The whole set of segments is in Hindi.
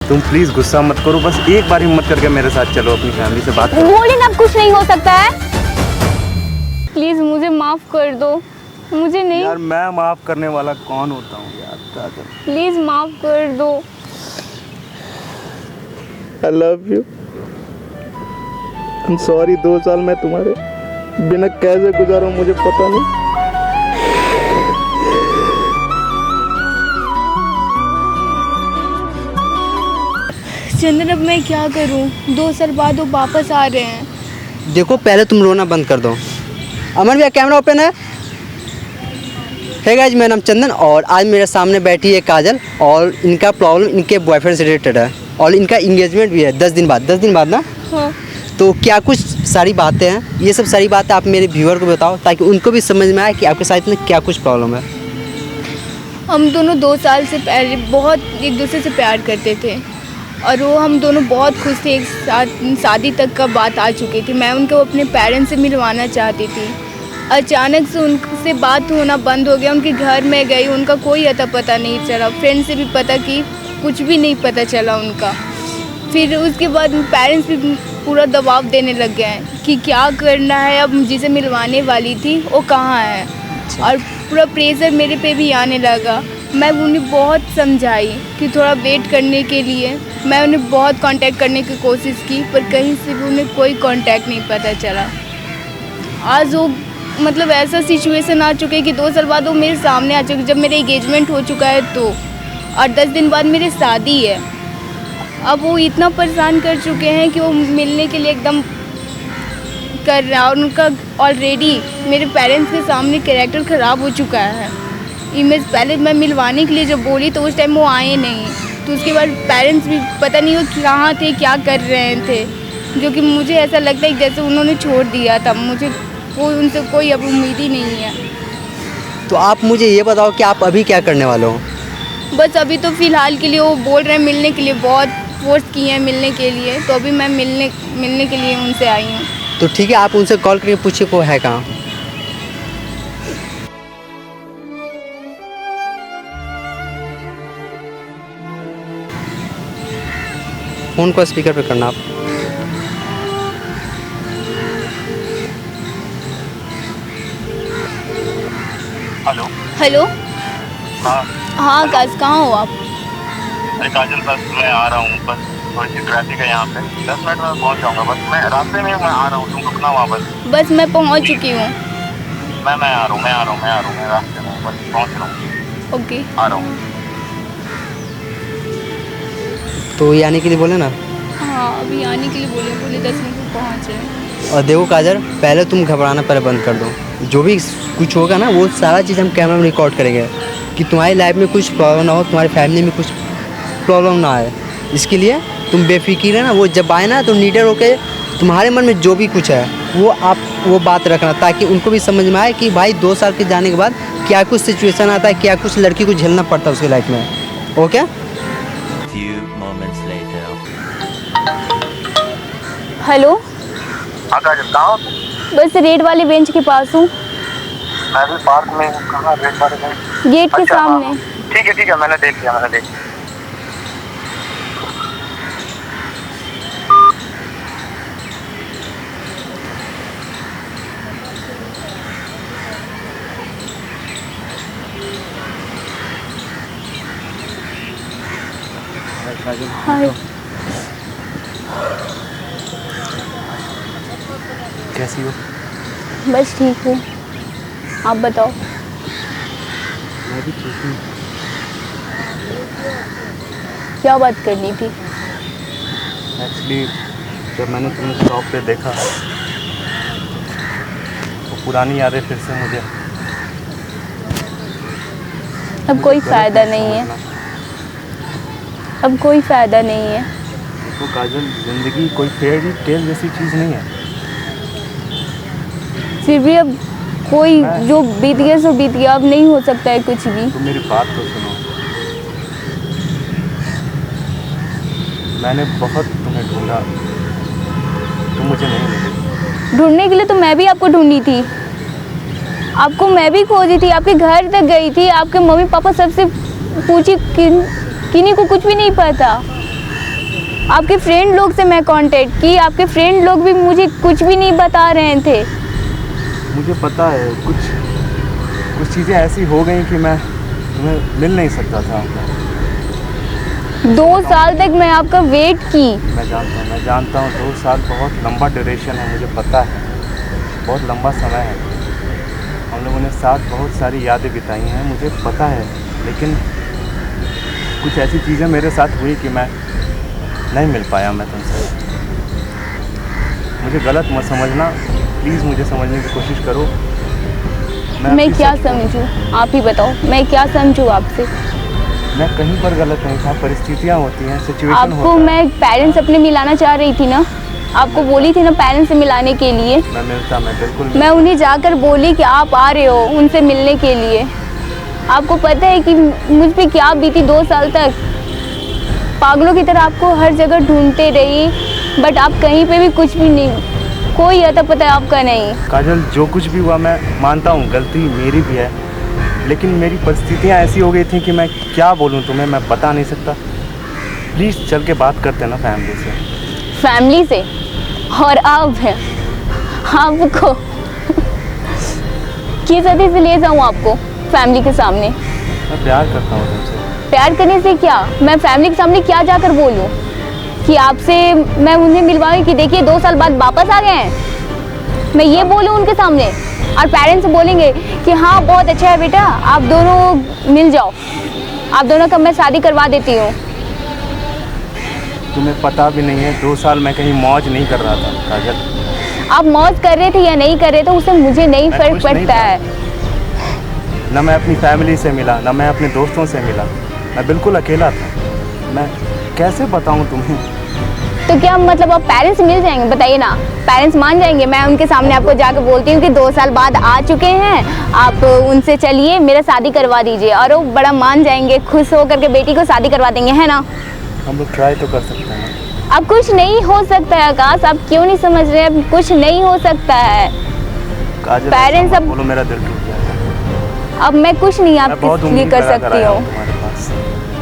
तुम प्लीज गुस्सा मत करो, बस एक बार हिम्मत करके मेरे साथ चलो, अपनी फैमिली से बात करो। बोलिए अब कुछ नहीं हो सकता है। प्लीज मुझे माफ कर दो, मुझे नहीं। यार मैं माफ करने वाला कौन होता हूँ यार, काजल प्लीज माफ कर दो। I love you. I'm sorry, 2 साल मैं तुम्हारे बिना कैसे गुजारा हूँ मुझे पता नहीं। चंदन अब मैं क्या करूं? 2 साल बाद वो वापस आ रहे हैं। देखो पहले तुम रोना बंद कर दो। अमन भैया कैमरा ओपन है। हे गाइस, मेरा नाम चंदन और आज मेरे सामने बैठी है काजल और इनका प्रॉब्लम इनके बॉयफ्रेंड से रिलेटेड है और इनका इंगेजमेंट भी है 10 दिन बाद ना। हाँ। तो क्या कुछ सारी बातें हैं, ये सब सारी बातें आप मेरे व्यूअर को बताओ ताकि उनको भी समझ में आए कि आपके साथ में क्या कुछ प्रॉब्लम है। हम दोनों 2 साल से पहले बहुत एक दूसरे से प्यार करते थे और वो हम दोनों बहुत खुश थे, एक साथ शादी तक का बात आ चुकी थी। मैं उनको अपने पेरेंट्स से मिलवाना चाहती थी। अचानक से उनसे बात होना बंद हो गया। उनके घर में गई, उनका कोई अता पता नहीं चला। फ्रेंड से भी पता की, कुछ भी नहीं पता चला उनका। फिर उसके बाद पेरेंट्स भी पूरा दबाव देने लग गए हैं कि क्या करना है, अब जिसे मिलवाने वाली थी वो कहाँ है, और पूरा प्रेशर मेरे पे भी आने लगा। मैं उन्हें बहुत समझाई कि थोड़ा वेट करने के लिए। मैं उन्हें बहुत कांटेक्ट करने की कोशिश की पर कहीं से भी उन्हें कोई कांटेक्ट नहीं पता चला। आज वो मतलब ऐसा सिचुएशन आ चुका है कि 2 साल बाद वो मेरे सामने आ चुके, जब मेरा एंगेजमेंट हो चुका है तो, और 10 दिन बाद मेरी शादी है। अब वो इतना परेशान कर चुके हैं कि वो मिलने के लिए एकदम कर रहा है और उनका ऑलरेडी मेरे पेरेंट्स के सामने कैरेक्टर ख़राब हो चुका है। इमेज पहले मैं मिलवाने के लिए जब बोली तो उस टाइम वो आए नहीं, तो उसके बाद पेरेंट्स भी पता नहीं वो कहाँ थे, क्या कर रहे थे, जो कि मुझे ऐसा लगता है जैसे उन्होंने छोड़ दिया था। मुझे उनसे कोई अब उम्मीद ही नहीं है। तो आप मुझे ये बताओ कि आप अभी क्या करने वाले हो? बस अभी तो फ़िलहाल के लिए वो बोल रहे हैं मिलने के लिए, बहुत फोर्स किए हैं मिलने के लिए, तो अभी मैं मिलने के लिए उनसे आई हूँ। तो ठीक है, आप उनसे कॉल करके पूछिए को है कहाँ। फ़ोन को स्पीकर पे करना आप। हेलो। हेलो। हाँ हाँ काज, कहाँ हो आप? अरे काजल बस मैं आ रहा हूँ, बस थोड़ी सी ट्रैफिक है यहाँ पे, 10 मिनट में पहुँच जाऊँगा। बस मैं रास्ते में मैं आ रहा हूँ, तुम रुकना वहाँ बस मैं पहुँच चुकी हूँ। मैं आ रहा हूँ मैं रास्ते में बस पहुँच रहा हूँ। ओके आ रहा हूँ। तो ये आने के लिए बोले ना। हाँ अभी आने के लिए बोले 10 मिनट में पहुँच रहे हैं। और देखो काजल, पहले तुम घबराना पहले बंद कर दो। जो भी कुछ होगा ना वो सारा चीज़ हम कैमरा में रिकॉर्ड करेंगे कि तुम्हारी लाइफ में कुछ प्रॉब्लम ना हो, तुम्हारी फैमिली में कुछ प्रॉब्लम ना आए। इसके लिए तुम बेफिक्र है ना, वो जब आए ना तो नीडर होके तुम्हारे मन में जो भी कुछ है वो बात रखना, ताकि उनको भी समझ में आए कि भाई 2 साल के जाने के बाद क्या कुछ सिचुएशन आता है, क्या कुछ लड़की को झेलना पड़ता है उसकी लाइफ में। ओके। हेलो। हाँ काजल, कहाँ हो? बस रेड वाले बेंच के पास हूँ। मैं भी पार्क में हूँ। कहाँ? रेड वाले में? गेट के अच्छा, सामने। हाँ। ठीक है मैंने देख लिया। हाय। कैसी हो? बस ठीक हूँ, आप बताओ। मैं भी ठीक हूँ। क्या बात करनी थी? एक्चुअली जब मैंने तुम्हें शॉप पे देखा तो पुरानी यादें फिर से मुझे। अब कोई फ़ायदा नहीं है, अब कोई फ़ायदा नहीं है। देखो काजल, ज़िंदगी कोई फेयरी टेल जैसी चीज़ नहीं है। फिर भी अब कोई जो बीत गया सो बीत गया, अब नहीं हो सकता है कुछ भी। तो मेरी बात तो सुनो। मैंने बहुत तुम्हें ढूंढा, तुम मुझे नहीं मिली। ढूंढने के लिए तो मैं भी आपको ढूंढी थी, आपको मैं भी खोजी थी, आपके घर तक गई थी, आपके मम्मी पापा सबसे पूछी, किन्हीं को कुछ भी नहीं पता। आपके फ्रेंड लोग से मैं कांटेक्ट की, आपके फ्रेंड लोग भी मुझे कुछ भी नहीं बता रहे थे। मुझे पता है कुछ चीज़ें ऐसी हो गई कि मैं तुम्हें मिल नहीं सकता था। 2 साल तक मैं आपका वेट की। मैं जानता हूँ 2 साल बहुत लंबा ड्यूरेशन है, मुझे पता है, बहुत लंबा समय है। हम लोगों ने साथ बहुत सारी यादें बिताई हैं, मुझे पता है, लेकिन कुछ ऐसी चीज़ें मेरे साथ हुई कि मैं नहीं मिल पाया मैं तुमसे। मुझे गलत मत समझना, प्लीज़ मुझे समझने की कोशिश करो। मैं क्या समझूं, आप ही बताओ, मैं क्या समझूं आपसे? मैं कहीं पर गलत नहीं था, परिस्थितियाँ होती हैं, सिचुएशन आपको मैं पेरेंट्स अपने मिलाना चाह रही थी ना, आपको बोली थी ना पेरेंट्स से मिलाने के लिए। मैं बिल्कुल मैं उन्हें जाकर बोली कि आप आ रहे हो उनसे मिलने के लिए। आपको पता है कि मुझ पे क्या बीती 2 साल तक। पागलों की तरह आपको हर जगह ढूंढते रही, बट आप कहीं पे भी कुछ भी नहीं, कोई अता पता आपका नहीं। काजल, जो कुछ भी हुआ मैं मानता हूँ, गलती मेरी भी है, लेकिन मेरी परिस्थितियाँ ऐसी हो गई थी कि मैं क्या बोलूँ तुम्हें, मैं बता नहीं सकता। प्लीज़ चल के बात करते हैं ना फैमिली से। और अब आपको किस अति से ले जाऊँ आपको फैमिली के सामने? मैं प्यार करता हूँ तुमसे। प्यार करने से क्या, मैं फैमिली के सामने क्या जाकर बोलूँ कि आपसे मैं उन्हें मिलवाऊँ कि देखिए 2 साल बाद वापस आ गए हैं? मैं ये बोलूँ उनके सामने? और पेरेंट्स बोलेंगे कि हाँ बहुत अच्छा है बेटा, आप दोनों मिल जाओ, आप दोनों का मैं शादी करवा देती हूँ। तुम्हें पता भी नहीं है 2 साल मैं कहीं मौज नहीं कर रहा था काजल। आप मौज कर रहे थे या नहीं कर रहे थे उससे मुझे नहीं फर्क पड़ता है। ना मैं अपनी फैमिली से मिला, ना मैं अपने दोस्तों से मिला, मैं बिल्कुल अकेला था। मैं कैसे बताऊँ तुम्हें? तो क्या मतलब आप पेरेंट्स से मिल जाएंगे, बताइए ना, पेरेंट्स मान जाएंगे? मैं उनके सामने आपको जाकर बोलती हूँ कि 2 साल बाद आ चुके हैं, आप उनसे चलिए, मेरा शादी करवा दीजिए, और वो बड़ा मान जाएंगे, खुश होकर के बेटी को शादी करवा देंगे, है ना? हम लोग ट्राई तो कर सकते हैं। अब कुछ नहीं हो सकता है आकाश, आप क्यों नहीं समझ रहे हैं? अब कुछ नहीं हो सकता है। काजल, पेरेंट्स अब बोलो, मेरा दिल टूट जाएगा। अब मैं कुछ नहीं आपके लिए कर सकती हूँ। तुम्हारे पास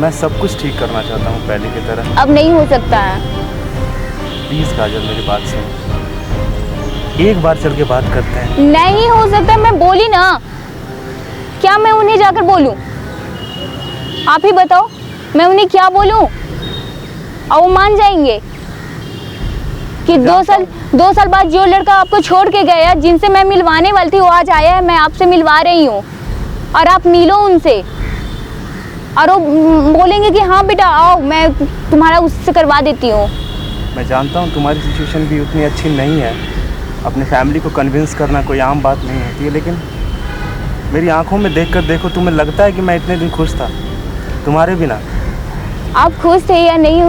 मैं सब कुछ ठीक करना चाहता हूँ पहले की तरह। अब नहीं हो सकता है। प्लीज़ काजल, मेरी बात सुनो, एक बार चल के बात करते हैं। नहीं हो सकता, मैं बोली ना। क्या मैं उन्हें जाकर बोलूं? आप ही बताओ, मैं उन्हें क्या बोलूं? और वो मान जाएंगे कि 2 साल बाद जो लड़का आपको छोड़ के गया, जिनसे मैं मिलवाने वाली थी, वो आज आया है, मैं आपसे मिलवा रही हूँ, और आप मिलो उनसे, और वो बोलेंगे कि हाँ बेटा आओ, मैं तुम्हारा उससे करवा देती हूँ। मैं जानता हूँ तुम्हारी सिचुएशन भी उतनी अच्छी नहीं है, अपने फैमिली को कन्विंस करना कोई आम बात नहीं होती है, लेकिन मेरी आंखों में देखकर देखो, तुम्हें लगता है कि मैं इतने दिन खुश था तुम्हारे बिना? आप खुश थे या नहीं,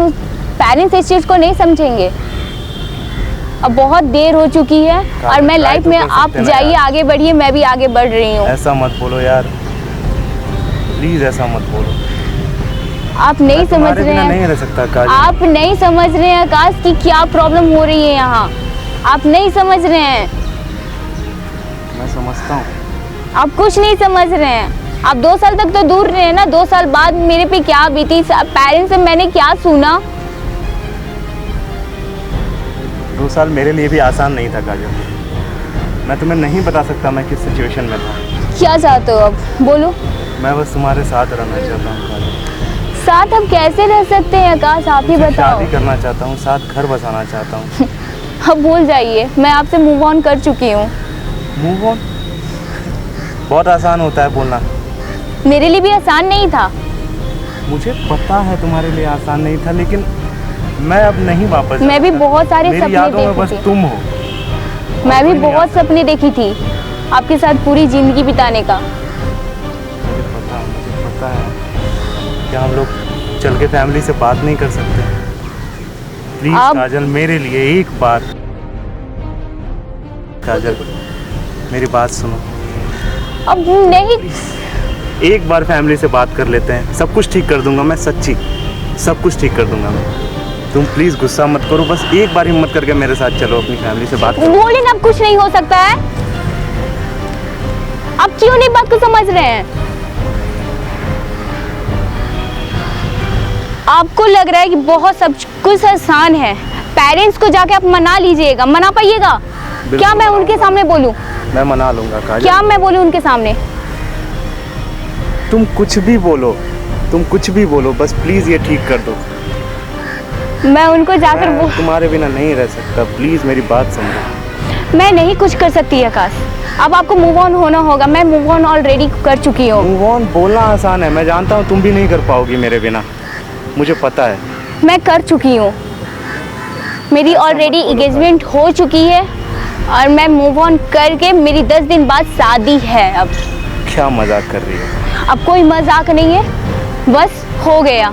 पेरेंट्स इस चीज़ को नहीं समझेंगे। अब बहुत देर हो चुकी है, और मैं लाइफ में, आप जाइए आगे बढ़िए, मैं भी आगे बढ़ रही हूँ। ऐसा मत बोलो यार, प्लीज़ ऐसा मत बोलो। आप नहीं समझ रहे हैं, नहीं रह सकता काजल। आप नहीं समझ रहे हैं आकाश की क्या प्रॉब्लम हो रही है यहाँ, आप नहीं समझ रहे हैं। मैं समझता हूँ। आप कुछ नहीं समझ रहे हैं। आप 2 साल तक तो दूर रहे ना, 2 साल बाद मेरे पे क्या बीती, पेरेंट्स से मैंने क्या सुना। 2 साल मेरे लिए भी आसान नहीं था काजल, मैं तुम्हें नहीं बता सकता मैं किस सिचुएशन में था। क्या चाहते हो अब, बोलो। मैं बस तुम्हारे साथ रहना चाहता हूँ काजल। साथ हम कैसे रह सकते हैं आकाश, आप ही बताओ। शादी करना चाहता हूँ, साथ घर बसाना चाहता हूँ। अब भूल जाइए, मैं आपसे मूव ऑन कर चुकी हूँ। मूव ऑन बहुत आसान होता है बोलना, मेरे लिए भी आसान नहीं था। मुझे पता है तुम्हारे लिए आसान नहीं था, लेकिन मैं अब नहीं वापस। मैं भी बहुत सारे मेरी सपने यादों में देखी बस थी। तुम हो। मैं भी बहुत सपने देखी थी आपके साथ पूरी जिंदगी बिताने का। मुझे पता है। क्या हम लोग चल के फैमिली से बात नहीं कर सकते? प्लीज काजल, मेरे लिए एक बार। काजल, मेरी बात सुनो। अब नहीं, एक बार फैमिली से बात कर लेते हैं, सब कुछ ठीक कर दूंगा मैं, सच्ची सब कुछ ठीक कर दूंगा मैं। तुम प्लीज गुस्सा मत करो, बस एक बार हिम्मत करके मेरे साथ चलो, अपनी फैमिली से बात करो। बोले ना, अब कुछ नहीं हो सकता है। आप क्यों नहीं बात को समझ रहे हैं? आपको लग रहा है कि बहुत सब कुछ आसान है, पेरेंट्स को जाके आप मना लीजिएगा, मना पाइएगा? क्या मैं उनके सामने बोलूं? मैं मना लूंगा काजल। क्या मैं बोलूं उनके सामने? तुम कुछ भी बोलो, तुम कुछ भी बोलो, बस प्लीज ये ठीक कर दो। मैं उनको जाकर मैं तुम्हारे बिना नहीं रह सकता, प्लीज मेरी बात समझो। मैं नहीं कुछ कर सकती आकाश, अब आपको मूव ऑन होना होगा। मैं मूव ऑन ऑलरेडी कर चुकी हूँ। मूव ऑन बोलना आसान है, मैं जानता हूँ तुम भी नहीं कर पाओगी मेरे बिना, मुझे पता है। मैं कर चुकी हूँ, मेरी ऑलरेडी एंगेजमेंट हो चुकी है और मैं मूव ऑन करके मेरी 10 दिन बाद शादी है। अब क्या मजाक कर रही हो? अब कोई मजाक नहीं है, बस हो गया,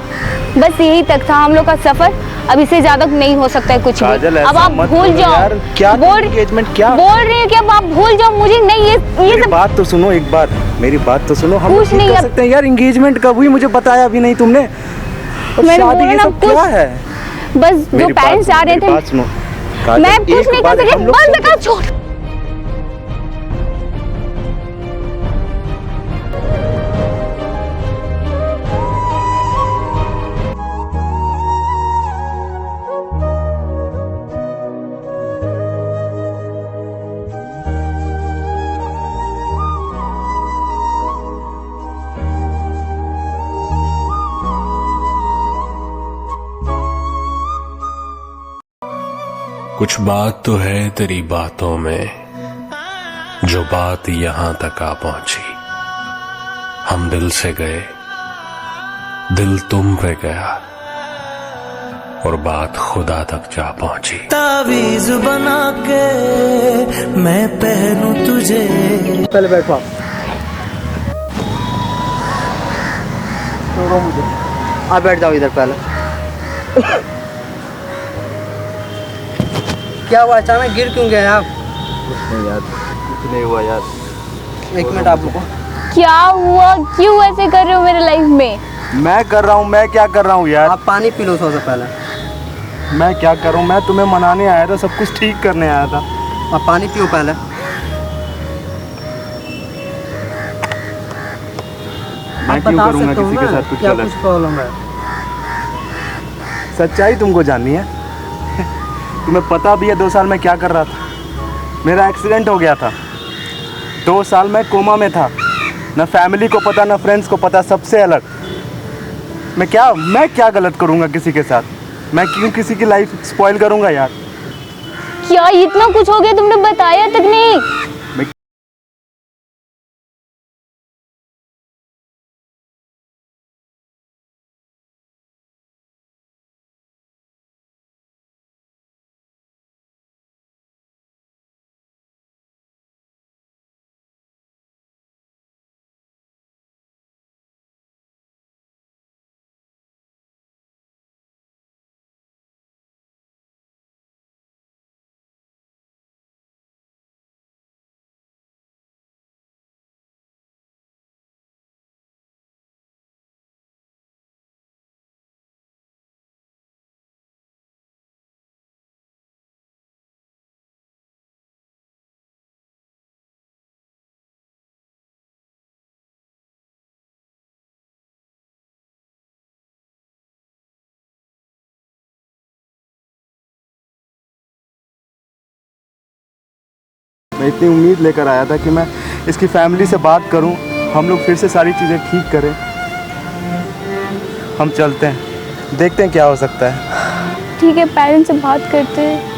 बस यही तक था हम लोग का सफर। अब इससे ज्यादा नहीं हो सकता है कुछ भी। अब आप भूल जाओ यार, क्या एंगेजमेंट क्या बोल रही हो कि अब आप भूल जाओ मुझे। नहीं ये मेरी बात तो सुनो एक बार, मेरी बात तो सुनो। हम कुछ नहीं कर सकते हैं यार। एंगेजमेंट कब हुई मुझे बताया भी नहीं तुमने, और शादी ये सब क्या है? बस जो पेरेंट्स आ रहे थे, बात सुनो मैं कुछ नहीं कर सकती, बंद कर, छोड़। कुछ बात तो है तेरी बातों में, जो बात यहां तक आ पहुंची। हम दिल से गए, दिल तुम पे गया, और बात खुदा तक जा पहुंची। तावीज बना के मैं पहनूं तुझे। पहले बैठो आप बैठ जाओ इधर पहले। क्या हुआ, अचानक गिर क्यों गए आप? कुछ नहीं यार, कुछ नहीं हुआ यार। एक मिनट आप रुको। क्या हुआ, क्यों ऐसे कर रहे हो मेरे लाइफ में? मैं कर रहा हूँ, मैं क्या कर रहा हूँ यार? आप पानी पी लो थोड़ा सा पहले। मैं क्या करूँ, मैं तुम्हें मनाने आया था, सब कुछ ठीक करने आया था। आप पानी पियो पहले। मैं क्यों करूँगा किसी के साथ कुछ क्या गलत? कुछ प्रॉब्लम है? सच्चाई तुमको जाननी है? तुम्हें पता भी है 2 साल में क्या कर रहा था? मेरा एक्सीडेंट हो गया था, 2 साल में कोमा में था, ना फैमिली को पता ना फ्रेंड्स को पता, सबसे अलग। मैं क्या गलत करूँगा किसी के साथ? मैं क्यों किसी की लाइफ स्पॉइल करूँगा यार? क्या इतना कुछ हो गया, तुमने बताया तक नहीं? मैं इतनी उम्मीद लेकर आया था कि मैं इसकी फैमिली से बात करूं, हम लोग फिर से सारी चीज़ें ठीक करें। हम चलते हैं, देखते हैं क्या हो सकता है। ठीक है, पेरेंट्स से बात करते हैं।